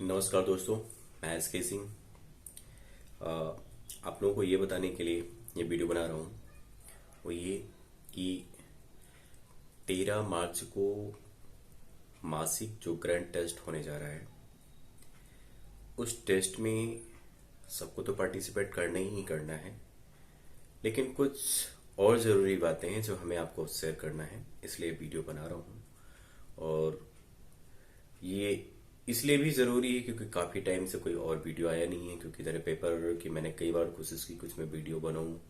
नमस्कार दोस्तों, मैं एस के सिंह। आप लोगों को ये बताने के लिए ये वीडियो बना रहा हूँ, वो ये कि 13 मार्च को मासिक जो ग्रैंड टेस्ट होने जा रहा है, उस टेस्ट में सबको तो पार्टिसिपेट करना ही करना है, लेकिन कुछ और ज़रूरी बातें हैं जो हमें आपको शेयर करना है, इसलिए वीडियो बना रहा हूँ। और ये इसलिए भी ज़रूरी है क्योंकि काफ़ी टाइम से कोई और वीडियो आया नहीं है, क्योंकि तेरे पेपर की मैंने कई बार कोशिश की कुछ मैं वीडियो बनाऊँ,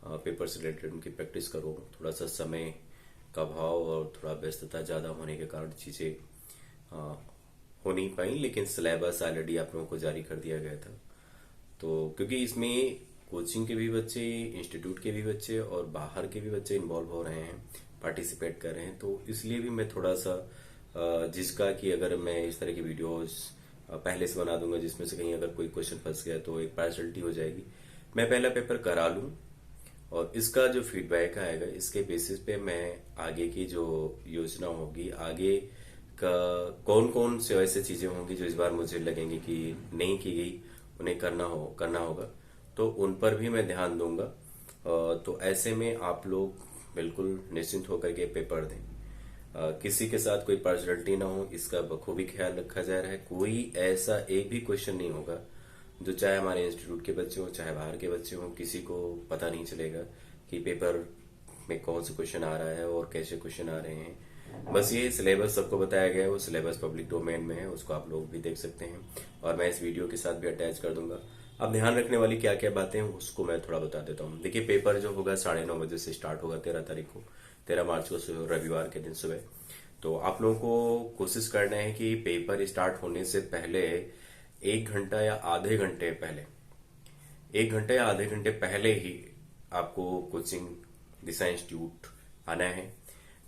पेपर से रिलेटेड उनकी प्रैक्टिस करूँ। थोड़ा सा समय का अभाव और थोड़ा व्यस्तता ज़्यादा होने के कारण चीज़ें हो नहीं पाई, लेकिन सिलेबस ऑलरेडी आप लोगों को जारी कर दिया गया था। तो क्योंकि इसमें कोचिंग के भी बच्चे, इंस्टीट्यूट के भी बच्चे और बाहर के भी बच्चे इन्वॉल्व हो रहे हैं, पार्टिसिपेट कर रहे हैं, तो इसलिए भी मैं थोड़ा सा जिसका कि अगर मैं इस तरह की वीडियोस पहले से बना दूंगा जिसमें से कहीं अगर कोई क्वेश्चन फंस गया तो एक पार्शलिटी हो जाएगी। मैं पहला पेपर करा लूं और इसका जो फीडबैक आएगा इसके बेसिस पे मैं आगे की जो योजना होगी, आगे का कौन कौन से ऐसे चीजें होंगी जो इस बार मुझे लगेंगी कि नहीं की गई, उन्हें करना होगा, तो उन पर भी मैं ध्यान दूंगा। तो ऐसे में आप लोग बिल्कुल निश्चिंत होकर के पेपर दें। किसी के साथ कोई पार्शलिटी ना हो, इसका बखूबी ख्याल रखा जा रहा है। कोई ऐसा एक भी क्वेश्चन नहीं होगा जो चाहे हमारे इंस्टीट्यूट के बच्चे हो चाहे बाहर के बच्चे हो, किसी को पता नहीं चलेगा कि पेपर में कौन से क्वेश्चन आ रहा है और कैसे क्वेश्चन आ रहे हैं। बस ये सिलेबस सबको बताया गया है, वो सिलेबस पब्लिक डोमेन में है, उसको आप लोग भी देख सकते हैं और मैं इस वीडियो के साथ भी अटैच कर दूंगा। अब ध्यान रखने वाली क्या क्या बातें हैं उसको मैं थोड़ा बता देता हूँ। देखिए, पेपर जो होगा 9:30 बजे से स्टार्ट होगा 13 तारीख को, 13 मार्च को रविवार के दिन सुबह। तो आप लोगों को कोशिश करना है कि पेपर स्टार्ट होने से पहले 1 घंटा या आधे घंटे पहले, 1 घंटे या आधे घंटे पहले ही आपको कोचिंग दिशा इंस्टीट्यूट आना है,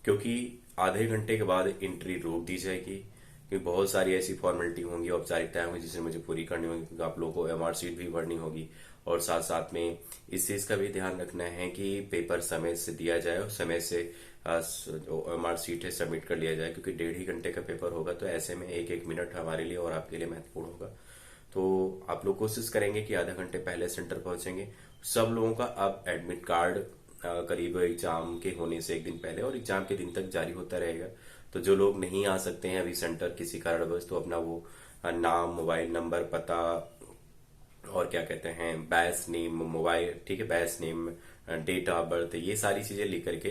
क्योंकि आधे घंटे के बाद एंट्री रोक दी जाएगी। क्योंकि बहुत सारी ऐसी फॉर्मेलिटी होंगी, औपचारिकताएं होंगी जिसे मुझे पूरी करनी होगी, क्योंकि आप लोगों को एमआर सीट भी भरनी होगी। और साथ साथ में इस चीज का भी ध्यान रखना है कि पेपर समय से दिया जाए और समय से जो एमआर सीट है सबमिट कर लिया जाए, क्योंकि 1.5 घंटे का पेपर होगा, तो ऐसे में एक एक मिनट हमारे लिए और आपके लिए महत्वपूर्ण होगा। तो आप लोग कोशिश करेंगे कि आधा घंटे पहले सेंटर पहुंचेंगे। सब लोगों का अब एडमिट कार्ड करीब एग्जाम के होने से एक दिन पहले और एग्जाम के दिन तक जारी होता रहेगा। तो जो लोग नहीं आ सकते हैं अभी सेंटर किसी कारणवश, तो अपना वो नाम, मोबाइल नंबर, पता और क्या कहते हैं बैच नेम, मोबाइल, ठीक है, batch name, date of birth, ये सारी चीजें लिख करके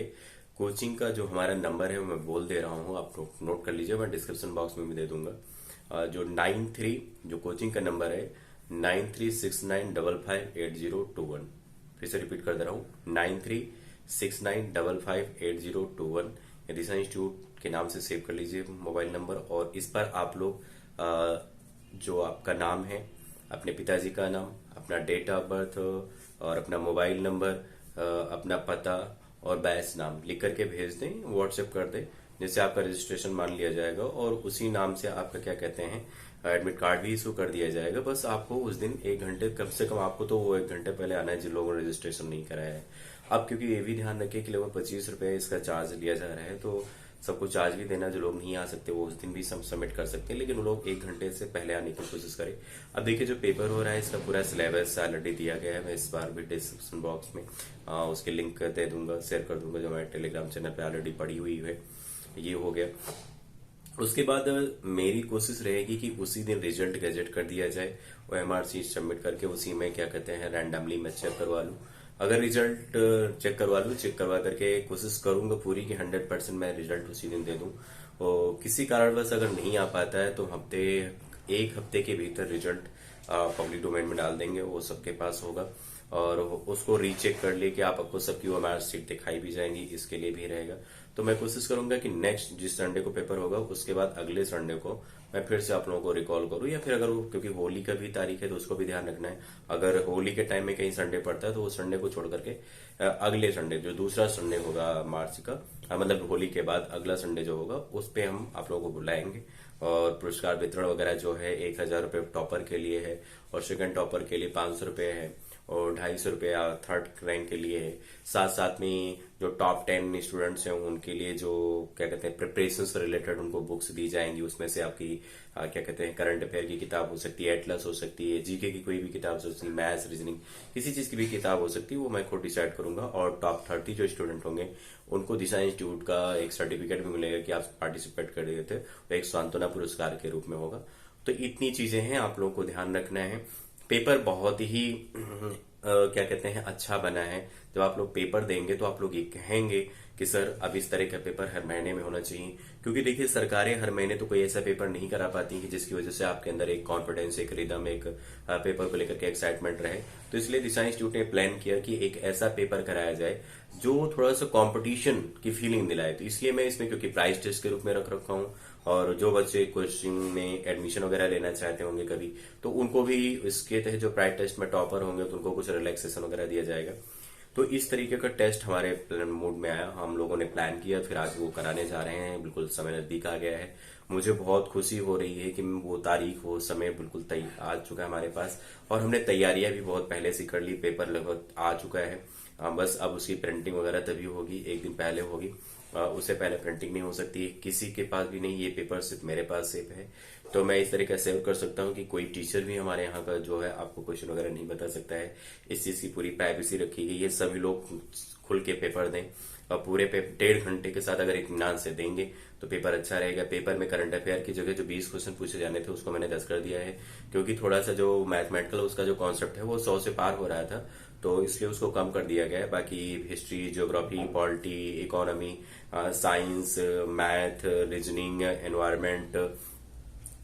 कोचिंग का जो हमारा नंबर है वो मैं बोल दे रहा हूँ, आप नोट कर लीजिए, मैं डिस्क्रिप्शन बॉक्स में भी दे दूंगा। जो 93 जो कोचिंग का नंबर है 9369558021, फिर से रिपीट कर दे रहा हूँ, 9369558021। दिशा इंस्टीट्यूट के नाम से सेव कर लीजिए मोबाइल नंबर, और इस पर आप लोग जो आपका नाम है, अपने पिताजी का नाम, अपना डेट ऑफ बर्थ और अपना मोबाइल नंबर, अपना पता और बैच नाम लिख करके भेज दें, व्हाट्सएप कर दें, जिससे आपका रजिस्ट्रेशन मान लिया जाएगा और उसी नाम से आपका क्या कहते हैं एडमिट कार्ड भी इशू कर दिया जाएगा। बस आपको उस दिन 1 घंटे, कम से कम आपको तो वो 1 घंटे पहले आना है जिन लोगों ने रजिस्ट्रेशन नहीं कराया है। अब क्योंकि ये भी ध्यान रखें कि लगभग 25 रुपए इसका चार्ज लिया जा रहा है, तो सबको चार्ज भी देना, जो लोग नहीं आ सकते वो उस दिन भी सबमिट कर सकते हैं, लेकिन वो लोग 1 घंटे से पहले आने की कोशिश करें। अब देखिए, जो पेपर हो रहा है इसका पूरा सिलेबस ऑलरेडी दिया गया है, मैं इस बार भी डिस्क्रिप्शन बॉक्स में उसके लिंक दे दूंगा, शेयर कर दूंगा, जो हमारे टेलीग्राम चैनल पे ऑलरेडी पड़ी हुई है। ये हो गया। उसके बाद मेरी कोशिश रहेगी कि उसी दिन रिजल्ट गैजेट कर दिया जाए, वो एमआर सीट सबमिट करके उसी में क्या कहते हैं रैंडमली मैं चेक करवा लूँ। अगर रिजल्ट चेक करवा करके कोशिश करूंगा पूरी कि 100% मैं रिजल्ट उसी दिन दे दूं। और किसी कारणवश अगर नहीं आ पाता है तो एक हफ्ते के भीतर रिजल्ट पब्लिक डोमेन में डाल देंगे, वो सबके पास होगा और उसको रीचेक कर ले कि आपको सबकी वो मार्क शीट दिखाई भी जाएंगी, इसके लिए भी रहेगा। तो मैं कोशिश करूंगा कि नेक्स्ट जिस संडे को पेपर होगा उसके बाद अगले संडे को मैं फिर से आप लोगों को रिकॉल करूं, या फिर अगर वो, क्योंकि होली का भी तारीख है तो उसको भी ध्यान रखना है, अगर होली के टाइम में कहीं संडे पड़ता है तो वो संडे को छोड़ करके अगले संडे जो दूसरा संडे होगा मार्च का, मतलब होली के बाद अगला संडे जो होगा उस पे हम आप लोगों को बुलाएंगे। और पुरस्कार वितरण वगैरह जो है 1,000 रुपये टॉपर के लिए है और सेकंड टॉपर के लिए 500 रुपये है और 250 रुपया थर्ड रैंक के लिए है। साथ साथ में जो टॉप 10 स्टूडेंट्स हैं उनके लिए जो क्या कहते हैं प्रिपरेशन से रिलेटेड उनको बुक्स दी जाएंगी। उसमें से आपकी क्या कहते हैं करंट अफेयर की किताब हो सकती है, एटलस हो सकती है, जीके की कोई भी किताब हो सकती है, मैथ्स रीजनिंग किसी चीज की भी किताब हो सकती है, वो मैं खुद डिसाइड करूंगा। और टॉप 30 जो स्टूडेंट होंगे उनको दिशा इंस्टीट्यूट का एक सर्टिफिकेट भी मिलेगा कि आप पार्टिसिपेट कर रहे थे, वो एक सांत्वना पुरस्कार के रूप में होगा। तो इतनी चीजें हैं, आप लोगों को ध्यान रखना है। पेपर बहुत ही क्या कहते हैं अच्छा बना है। जब आप लोग पेपर देंगे तो आप लोग ये कहेंगे कि सर अब इस तरह का पेपर हर महीने में होना चाहिए, क्योंकि देखिए सरकारें हर महीने तो कोई ऐसा पेपर नहीं करा पाती कि जिसकी वजह से आपके अंदर एक कॉन्फिडेंस, एक रिदम, एक पेपर को लेकर के एक्साइटमेंट रहे। तो इसलिए दिशा इंस्टीट्यूट ने प्लान किया कि एक ऐसा पेपर कराया जाए जो थोड़ा सा कंपटीशन की फीलिंग दिलाए। तो इसलिए मैं इसमें क्योंकि प्राइस टेस्ट के रूप में रख रखा हूँ, और जो बच्चे कोचिंग में एडमिशन वगैरह लेना चाहते होंगे कभी, तो उनको भी इसके तहत जो प्राइस टेस्ट में टॉपर होंगे तो उनको कुछ रिलैक्सेशन वगैरह दिया जाएगा। तो इस तरीके का टेस्ट हमारे प्लान मूड में आया, हम लोगों ने प्लान किया, फिर आज वो कराने जा रहे हैं। बिल्कुल समय नजदीक आ गया है। मुझे बहुत खुशी हो रही है कि वो तारीख, वो समय बिल्कुल आ चुका है हमारे पास, और हमने तैयारियां भी बहुत पहले से कर ली। पेपर लगभग आ चुका है, बस अब उसकी प्रिंटिंग वगैरह तभी होगी, एक दिन पहले होगी। उससे पहले प्रिंटिंग नहीं हो सकती है, किसी के पास भी नहीं। ये पेपर सिर्फ मेरे पास सेव है, तो मैं इस तरीके से सेव कर सकता हूँ कि कोई टीचर भी हमारे यहाँ का जो है आपको क्वेश्चन वगैरह नहीं बता सकता है। इस चीज की पूरी प्राइवेसी रखी गई है, सभी लोग खुल के पेपर दें, और पूरे 1.5 घंटे के साथ अगर इत्मीनान से देंगे तो पेपर अच्छा रहेगा। पेपर में करंट अफेयर की जगह जो 20 क्वेश्चन पूछे जाने थे उसको मैंने 10 कर दिया है, क्योंकि थोड़ा सा जो मैथमेटिकल उसका जो कॉन्सेप्ट है वो 100 से पार हो रहा था, तो इसलिए उसको कम कर दिया गया है। बाकी history, geography, polity, economy, science, math, reasoning, environment,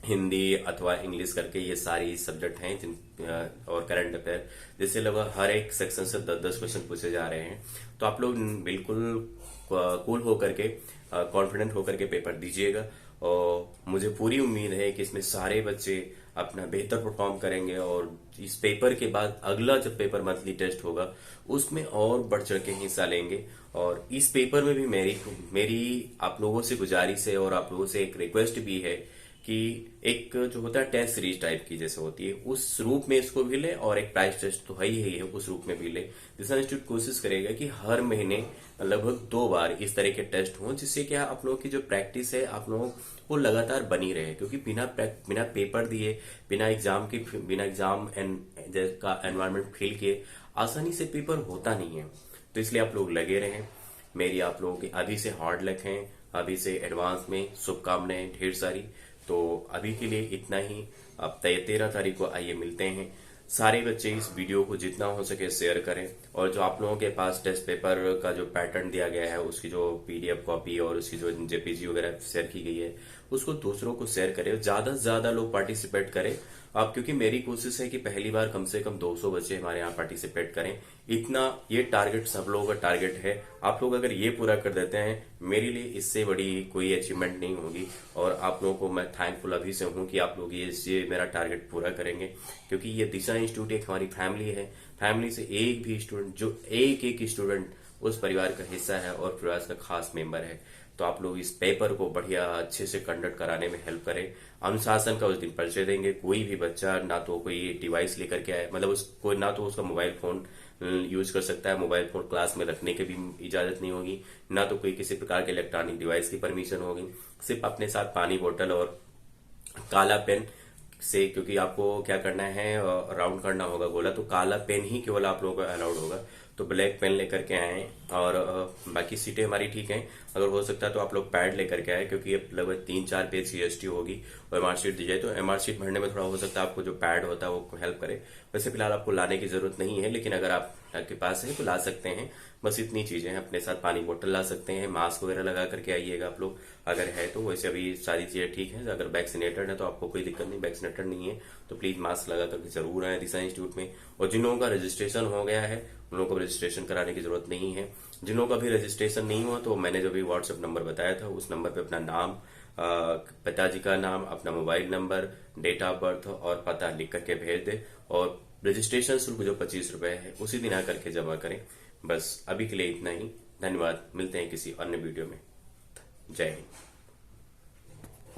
Hindi अथवा इंग्लिश करके ये सारी सब्जेक्ट हैं और करंट अफेयर, जिससे लगभग हर एक सेक्शन से 10-10 क्वेश्चन पूछे जा रहे हैं। तो आप लोग बिल्कुल कूल होकर के, कॉन्फिडेंट होकर के पेपर दीजिएगा, और मुझे पूरी उम्मीद है कि इसमें सारे बच्चे अपना बेहतर परफॉर्म करेंगे, और इस पेपर के बाद अगला जब पेपर मंथली टेस्ट होगा उसमें और बढ़ चढ़ के हिस्सा लेंगे। और इस पेपर में भी मेरी आप लोगों से गुजारिश है, और आप लोगों से एक रिक्वेस्ट भी है कि एक जो होता है टेस्ट सीरीज टाइप की जैसे होती है, उस रूप में इसको भी ले, और एक प्राइस टेस्ट तो है ही है उस रूप में भी ले। दिशा इंस्टीट्यूट कोशिश करेगा कि हर महीने लगभग 2 बार इस तरह के टेस्ट हों, जिससे क्या आप लोगों की जो प्रैक्टिस है आप लोगों को लगातार बनी रहे। क्योंकि बिना पेपर दिए, बिना एग्जाम का एनवायरमेंट फील किए आसानी से पेपर होता नहीं है। तो इसलिए आप लोग लगे रहें। मेरी आप लोगों की अभी से हार्ड लक है, अभी से एडवांस में शुभकामनाएं ढेर सारी। तो अभी के लिए इतना ही। अब 13 तारीख को आइए मिलते हैं। सारे बच्चे इस वीडियो को जितना हो सके शेयर करें, और जो आप लोगों के पास टेस्ट पेपर का जो पैटर्न दिया गया है उसकी जो पीडीएफ कॉपी और उसकी जो जेपीजी वगैरह शेयर की गई है उसको दूसरों को शेयर करें, ज्यादा से ज्यादा लोग पार्टिसिपेट करें। अब क्योंकि मेरी कोशिश है कि पहली बार कम से कम 200 बच्चे हमारे यहाँ पार्टिसिपेट करें, इतना ये टारगेट सब लोगों का टारगेट है। आप लोग अगर ये पूरा कर देते हैं, मेरे लिए इससे बड़ी कोई अचीवमेंट नहीं होगी। और आप लोगों को मैं थैंकफुल अभी से हूँ कि आप लोग ये मेरा टारगेट पूरा करेंगे, क्योंकि ये दिशा इंस्टीट्यूट एक हमारी फैमिली है। फैमिली से एक भी स्टूडेंट, जो एक स्टूडेंट उस परिवार का हिस्सा है और परिवार का खास मेंबर है। तो आप लोग इस पेपर को बढ़िया अच्छे से कंडक्ट कराने में हेल्प करें। अनुशासन का उस दिन परिचय देंगे। कोई भी बच्चा ना तो कोई डिवाइस लेकर के आए, मतलब उसको ना तो उसका मोबाइल फोन यूज कर सकता है, मोबाइल फोन क्लास में रखने की भी इजाजत नहीं होगी, ना तो कोई किसी प्रकार के इलेक्ट्रॉनिक डिवाइस की परमिशन होगी। सिर्फ अपने साथ पानी बोतल और काला पेन से, क्योंकि आपको क्या करना है, राउंड करना होगा गोला, तो काला पेन ही केवल आप लोगों को अलाउड होगा। तो ब्लैक पेन लेकर के आए, और बाकी सीटें हमारी ठीक हैं। अगर हो सकता है तो आप लोग पैड लेकर के आए, क्योंकि ये लगभग 3-4 पेज सीएसटी होगी और एमआर शीट दी जाए, तो एमआर शीट भरने में थोड़ा हो सकता है आपको जो पैड होता है वो हेल्प करे। वैसे फिलहाल आपको लाने की जरूरत नहीं है, लेकिन अगर आपके पास है तो ला सकते हैं। बस इतनी चीजें हैं। अपने साथ पानी बोतल ला सकते हैं, मास्क वगैरह लगा करके आइएगा आप लोग अगर है तो। वैसे अभी सारी चीजें ठीक है। अगर वैक्सीनेटेड है तो आपको कोई दिक्कत नहीं, वैक्सीनेटेड नहीं है तो प्लीज मास्क लगा करके जरूर आए दिशा इंस्टीट्यूट में। और जिन लोगों का रजिस्ट्रेशन हो गया है उन लोगों को रजिस्ट्रेशन कराने की जरूरत नहीं है। जिन लोगों का भी रजिस्ट्रेशन नहीं हुआ तो मैंने जो भी व्हाट्सएप नंबर बताया था उस नंबर पे अपना नाम, पिताजी का नाम, अपना mobile number, date of birth और पता लिख करके भेज दे। और रजिस्ट्रेशन शुल्क जो 25 रुपए है उसी दिन आकर के जमा करें। बस अभी के लिए इतना ही। धन्यवाद। मिलते हैं किसी अन्य वीडियो में। जय हिंद।